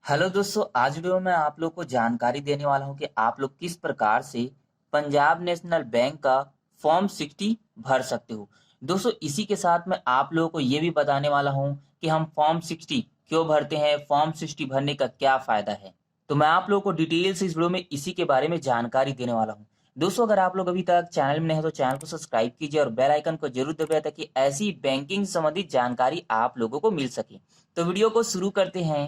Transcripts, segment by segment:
Hello दोस्तों, आज video में आप लोग को जानकारी देने वाला हूं कि आप लोग किस प्रकार से पंजाब नेशनल बैंक का फॉर्म 60 भर सकते हो। दोस्तों, इसी के साथ में आप लोगों को ये भी बताने वाला हूं कि हम फॉर्म 60 क्यों भरते हैं, फॉर्म 60 भरने का क्या फायदा है। तो मैं आप लोगों को डिटेल से इस वीडियो में इसी के बारे में जानकारी देने वाला हूँ। दोस्तों, अगर आप लोग अभी तक चैनल में नए हैं तो चैनल को सब्सक्राइब कीजिए और बेल आइकन को जरूर दबाएं ताकि ऐसी बैंकिंग संबंधित जानकारी आप लोगों को मिल सके। तो वीडियो को शुरू करते हैं।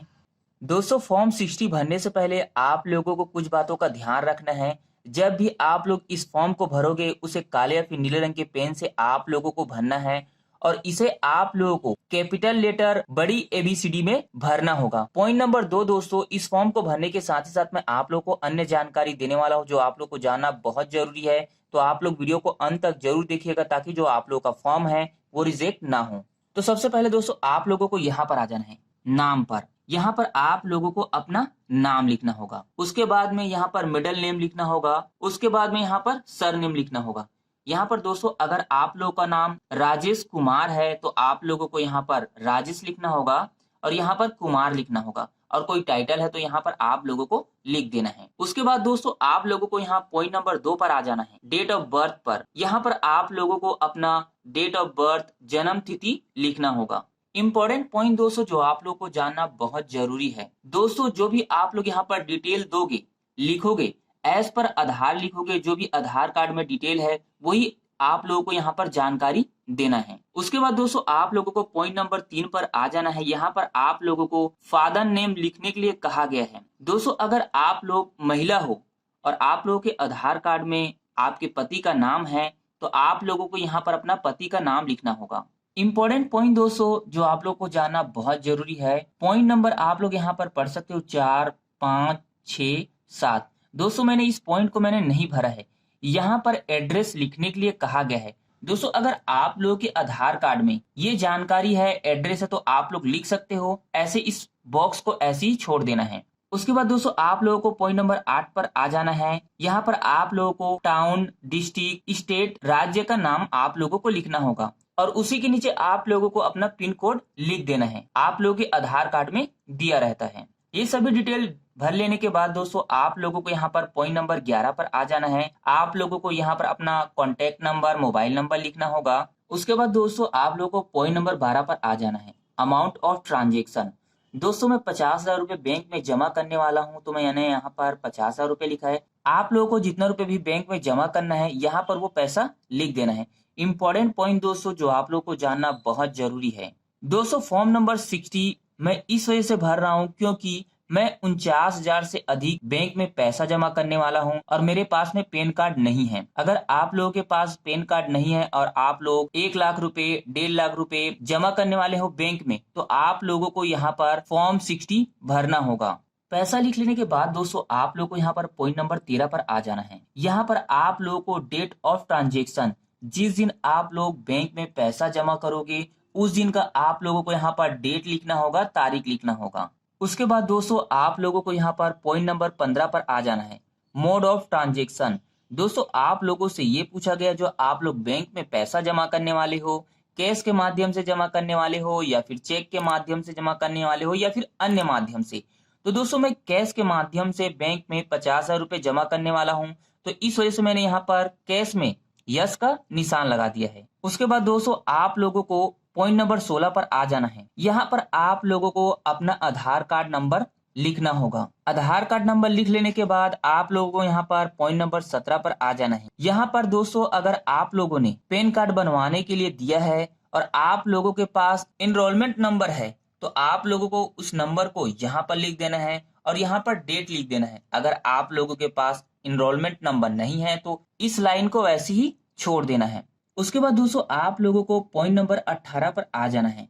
दोस्तों, फॉर्म 60 भरने से पहले आप लोगों को कुछ बातों का ध्यान रखना है। जब भी आप लोग इस फॉर्म को भरोगे उसे काले या फिर नीले रंग के पेन से आप लोगों को भरना है और इसे आप लोगों को कैपिटल लेटर बड़ी एबीसीडी में भरना होगा। पॉइंट नंबर 2, दोस्तों, इस फॉर्म को भरने के साथ ही साथ मैं आप लोग को अन्य जानकारी देने वाला हूँ जो आप लोग को जानना बहुत जरूरी है। तो आप लोग वीडियो को अंत तक जरूर देखिएगा ताकि जो आप लोग का फॉर्म है वो रिजेक्ट ना हो। तो सबसे पहले दोस्तों, आप लोगों को यहाँ पर आ जाना है। नाम पर यहाँ पर आप लोगों को अपना नाम लिखना होगा। उसके बाद में यहाँ पर मिडिल नेम लिखना होगा। उसके बाद में यहाँ पर सरनेम लिखना होगा। यहाँ पर दोस्तों, अगर आप लोगों का नाम राजेश कुमार है तो आप लोगों को यहाँ पर राजेश लिखना होगा और यहाँ पर कुमार लिखना होगा। और कोई टाइटल है तो यहाँ पर आप लोगों को लिख देना है। उसके बाद दोस्तों, आप लोगों को यहाँ पॉइंट नंबर 2 पर आ जाना है। डेट ऑफ बर्थ पर यहाँ पर आप लोगों को अपना डेट ऑफ बर्थ जन्म तिथि लिखना होगा। इंपॉर्टेंट पॉइंट दोस्तों जो आप लोग को जानना बहुत जरूरी है। दोस्तों, जो भी आप लोग यहाँ पर डिटेल दोगे, लिखोगे, एज पर आधार लिखोगे, जो भी आधार कार्ड में डिटेल है वही आप लोगों को यहाँ पर जानकारी देना है। उसके बाद दोस्तों, आप लोगों को पॉइंट नंबर 3 पर आ जाना है। यहाँ पर आप लोगों को फादर नेम लिखने के लिए कहा गया है। दोस्तों, अगर आप लोग महिला हो और आप लोगों के आधार कार्ड में आपके पति का नाम है तो आप लोगों को यहाँ पर अपना पति का नाम लिखना होगा। इंपॉर्टेंट पॉइंट दोस्तों जो आप लोग को जानना बहुत जरूरी है। पॉइंट नंबर आप लोग यहाँ पर पढ़ सकते हो 4, 5, 6, 7। दोस्तों, मैंने इस पॉइंट को मैंने नहीं भरा है। यहाँ पर एड्रेस लिखने के लिए कहा गया है। दोस्तों, अगर आप लोगों के आधार कार्ड में ये जानकारी है, एड्रेस है, तो आप लोग लिख सकते हो। ऐसे इस बॉक्स को ऐसे ही छोड़ देना है। उसके बाद दोस्तों, आप लोगों को पॉइंट नंबर 8 पर आ जाना है। यहाँ पर आप लोगों को टाउन, डिस्ट्रिक्ट, स्टेट, राज्य का नाम आप लोगों को लिखना होगा और उसी के नीचे आप लोगों को अपना पिन कोड लिख देना है। आप लोगों के आधार कार्ड में दिया रहता है। ये सभी डिटेल भर लेने के बाद दोस्तों, आप लोगों को यहाँ पर पॉइंट नंबर 11 पर आ जाना है। आप लोगों को यहाँ पर अपना कॉन्टेक्ट नंबर, मोबाइल नंबर लिखना होगा। उसके बाद दोस्तों, आप लोगों को पॉइंट नंबर 12 पर आ जाना है। Amount of transaction. दोस्तों, मैं 50,000 रुपए बैंक में जमा करने वाला हूँ तो मैंने यहाँ पर 50,000 रुपए लिखा है। आप लोगों को जितना रुपए भी बैंक में जमा करना है यहाँ पर वो पैसा लिख देना है। इंपॉर्टेंट पॉइंट दोस्तों जो आप लोग को जानना बहुत जरूरी है। दोस्तों, फॉर्म नंबर 60 मैं इस वजह से भर रहा हूँ क्योंकि मैं 49,000 से अधिक बैंक में पैसा जमा करने वाला हूँ और मेरे पास में पैन कार्ड नहीं है। अगर आप लोगों के पास पैन कार्ड नहीं है और आप लोग 1 लाख रुपए, 1.5 लाख रुपए जमा करने वाले हो बैंक में तो आप लोगों को यहाँ पर फॉर्म 60 भरना होगा। पैसा लिख लेने के बाद दोस्तों, आप लोग को यहाँ पर पॉइंट नंबर 13 पर आ जाना है। यहाँ पर आप लोगों को डेट ऑफ ट्रांजेक्शन, जिस दिन आप लोग बैंक में पैसा जमा करोगे उस दिन का आप लोगों को यहाँ पर डेट लिखना होगा, तारीख लिखना होगा। उसके बाद दोस्तों, आप लोगों को यहाँ पर पॉइंट नंबर 15 पर आ जाना है। Mode of transaction. दोस्तों, आप लोगों से ये पूछा गया जो आप लोग बैंक में पैसा जमा करने वाले हो, कैश के माध्यम से जमा करने वाले हो या फिर चेक के माध्यम से जमा करने वाले हो या फिर अन्य माध्यम से। तो दोस्तों, मैं कैश के माध्यम से बैंक में 50,000 रुपए जमा करने वाला हूँ तो इस वजह से मैंने यहाँ पर कैश में यस का निशान लगा दिया है। उसके बाद दोस्तों, आप लोगों को पॉइंट नंबर 16 पर आ जाना है। यहाँ पर आप लोगों को अपना आधार कार्ड नंबर लिखना होगा। आधार कार्ड नंबर लिख लेने के बाद आप लोगों को यहाँ पर पॉइंट नंबर 17 पर आ जाना है। यहाँ पर दोस्तों, अगर आप लोगों ने पैन कार्ड बनवाने के लिए दिया है और आप लोगों के पास एनरोलमेंट नंबर है तो आप लोगों को उस नंबर को यहाँ पर लिख देना है और यहाँ पर डेट लिख देना है। अगर आप लोगों के पास एनरोलमेंट नंबर नहीं है तो इस लाइन को वैसे ही छोड़ देना है। उसके बाद दोस्तों, आप लोगों को पॉइंट नंबर 18 पर आ जाना है।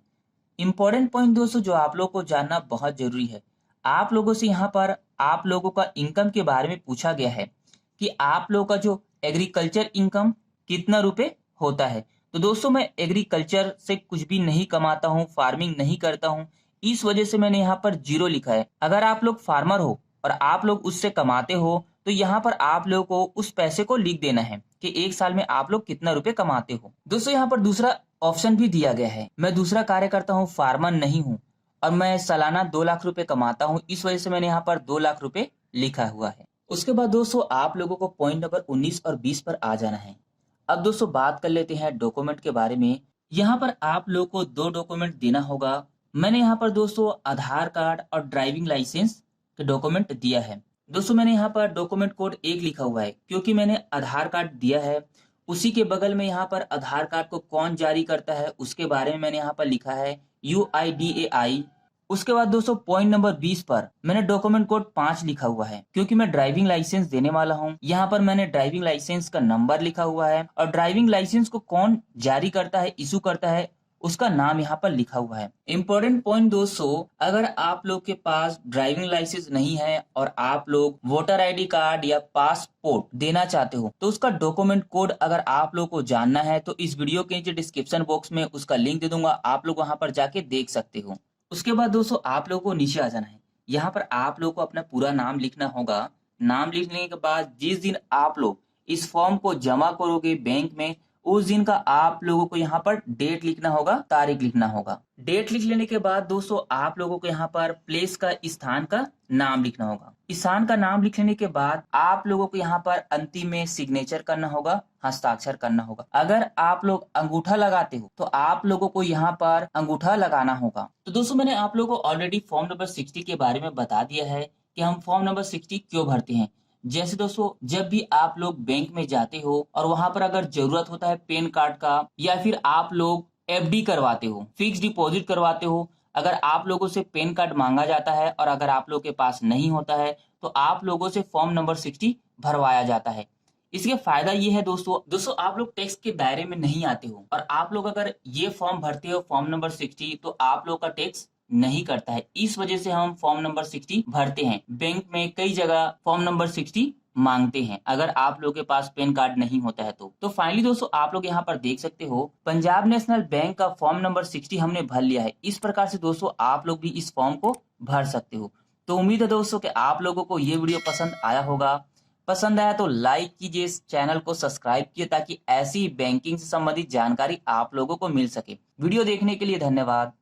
इंपॉर्टेंट पॉइंट दोस्तों जो आप लोगों को जानना बहुत जरूरी है। आप लोगों से यहाँ पर आप लोगों का इनकम के बारे में पूछा गया है कि आप लोगों का जो एग्रीकल्चर इनकम कितना रुपए होता है। तो दोस्तों, मैं एग्रीकल्चर से कुछ भी नहीं कमाता हूँ, फार्मिंग नहीं करता हूँ, इस वजह से मैंने यहाँ पर 0 लिखा है। अगर आप लोग फार्मर हो और आप लोग उससे कमाते हो तो यहाँ पर आप लोगों को उस पैसे को लिख देना है कि एक साल में आप लोग कितना रुपए कमाते हो। दोस्तों, यहाँ पर दूसरा ऑप्शन भी दिया गया है। मैं दूसरा कार्य करता हूँ, फार्मर नहीं हूँ और मैं सालाना 2 लाख रुपए कमाता हूँ, इस वजह से मैंने यहाँ पर 2 लाख रुपए लिखा हुआ है। उसके बाद दोस्तों आप लोगों को पॉइंट नंबर 19 और 20 पर आ जाना है। अब दोस्तों बात कर लेते हैं डॉक्यूमेंट के बारे में। यहाँ पर आप लोगों को 2 डॉक्यूमेंट देना होगा। मैंने यहाँ पर दोस्तों आधार कार्ड और ड्राइविंग लाइसेंस के डॉक्यूमेंट दिया है। दोस्तों मैंने यहाँ पर डॉक्यूमेंट कोड 1 लिखा हुआ है क्योंकि मैंने आधार कार्ड दिया है। उसी के बगल में यहाँ पर आधार कार्ड को कौन जारी करता है उसके बारे में मैंने यहाँ पर लिखा है UIDAI। उसके बाद दोस्तों पॉइंट नंबर 20 पर मैंने डॉक्यूमेंट कोड 5 लिखा हुआ है क्योंकि मैं ड्राइविंग लाइसेंस देने वाला हूँ। यहाँ पर मैंने ड्राइविंग लाइसेंस का नंबर लिखा हुआ है और ड्राइविंग लाइसेंस को कौन जारी करता है, इशू करता है, उसका नाम यहाँ पर लिखा हुआ है। इंपॉर्टेंट पॉइंट दोस्तों, अगर आप लोग के पास ड्राइविंग लाइसेंस नहीं है और आप लोग वोटर ID कार्ड या पासपोर्ट देना चाहते हो तो उसका डॉक्यूमेंट कोड अगर आप लोग को जानना है तो इस वीडियो के नीचे डिस्क्रिप्शन बॉक्स में उसका लिंक दे दूंगा, आप लोग वहां पर जाके देख सकते हो। उसके बाद दोस्तों आप लोगों को नीचे आ जाना है। यहाँ पर आप लोग को अपना पूरा नाम लिखना होगा। नाम लिखने के बाद जिस दिन आप लोग इस फॉर्म को जमा करोगे बैंक में, उस दिन का आप लोगों को यहाँ पर डेट लिखना होगा, तारीख लिखना होगा। डेट लिख लेने के बाद दोस्तों आप लोगों को यहाँ पर प्लेस का, स्थान का नाम लिखना होगा। स्थान का नाम लिख लेने के बाद आप लोगों को यहाँ पर अंतिम में सिग्नेचर करना होगा, हस्ताक्षर करना होगा। अगर आप लोग अंगूठा लगाते हो तो आप लोगों को यहाँ पर अंगूठा लगाना होगा। तो दोस्तों मैंने आप लोगों को ऑलरेडी फॉर्म नंबर 60 के बारे में बता दिया है कि हम फॉर्म नंबर 60 क्यों भरते हैं। जैसे दोस्तों जब भी आप लोग बैंक में जाते हो और वहां पर अगर जरूरत होता है पैन कार्ड का, या फिर आप लोग FD करवाते हो, फिक्स डिपॉजिट करवाते हो, अगर आप लोगों से पैन कार्ड मांगा जाता है और अगर आप लोग के पास नहीं होता है तो आप लोगों से फॉर्म नंबर 60 भरवाया जाता है। इसके फायदा ये है दोस्तों आप लोग टैक्स के दायरे में नहीं आते हो और आप लोग अगर ये फॉर्म भरते हो फॉर्म नंबर 60 तो आप लोग का टैक्स नहीं करता है। इस वजह से हम फॉर्म नंबर 60 भरते हैं। बैंक में कई जगह फॉर्म नंबर 60 मांगते हैं अगर आप लोग के पास पैन कार्ड नहीं होता है तो फाइनली दोस्तों आप लोग यहाँ पर देख सकते हो पंजाब नेशनल बैंक का फॉर्म नंबर 60 हमने भर लिया है। इस प्रकार से दोस्तों आप लोग भी इस फॉर्म को भर सकते हो। तो उम्मीद है दोस्तों कि आप लोगों को ये वीडियो पसंद आया होगा। पसंद आया तो लाइक कीजिए, इस चैनल को सब्सक्राइब कीजिए ताकि ऐसी बैंकिंग से संबंधित जानकारी आप लोगों को मिल सके। वीडियो देखने के लिए धन्यवाद।